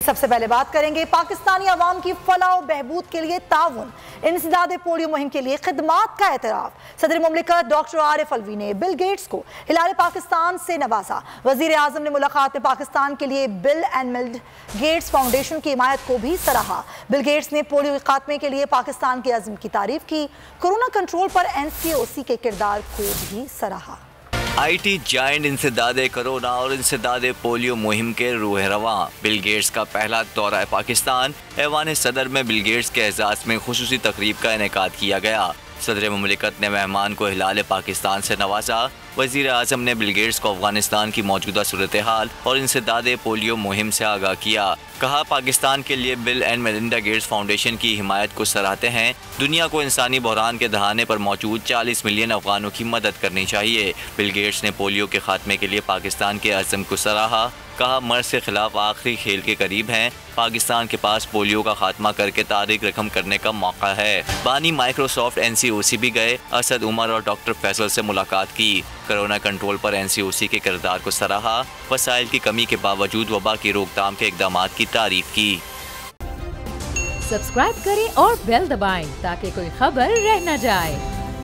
सबसे पहले बात करेंगे पाकिस्तानी अवाम की फलाह व बहबूद के लिए ताउन, इंसदाद पोलियो मुहिम के लिए खिदमात का एतराफ़। सदर मुमलिकत डॉक्टर आरिफ अलवी ने बिल गेट्स को हिलाल पाकिस्तान से नवाजा। वज़ीर आज़म ने मुलाकात में पाकिस्तान के लिए Bill and Melinda Gates Foundation की हिमायत को भी सराहा। बिल गेट्स ने पोलियो के खात्मे के लिए पाकिस्तान के अज़्म की तारीफ की। कोरोना कंट्रोल पर NCOC के किरदार को भी सराहा। IT जायंट इंसदाद कोरोना और इंसदाद पोलियो मुहिम के रूह रवां। बिल गेट्स का पहला दौरा पाकिस्तान। ऐवान सदर में बिल गेट्स के एजाज़ में खुसूसी तकरीब का इनेकाद किया गया। सदर मुमलिकत ने मेहमान को हिलाल पाकिस्तान से नवाजा। वज़ीर आज़म ने बिल गेट्स को अफगानिस्तान की मौजूदा सूरत हाल और इंसदाद पोलियो मुहिम से आगाह किया। कहा, पाकिस्तान के लिए Bill and Melinda Gates Foundation की हिमायत को सराहते हैं। दुनिया को इंसानी बहरान के दहाने पर मौजूद 40 मिलियन अफगानों की मदद करनी चाहिए। बिल गेट्स ने पोलियो के खात्मे के लिए पाकिस्तान के अज़्म को सराहा। कहा, मर्ज के खिलाफ आखिरी खेल के करीब हैं। पाकिस्तान के पास पोलियो का खात्मा करके तारीख रकम करने का मौका है। बानी माइक्रोसॉफ्ट NCOC भी गए। असद उमर और डॉक्टर फैसल से मुलाकात की। कोरोना कंट्रोल पर NCOC के किरदार को सराहा। वसाइल की कमी के बावजूद वबा की रोकथाम के इकदामात की तारीफ की। सब्सक्राइब करें और बेल दबाएं ताकि कोई खबर रह न जाए।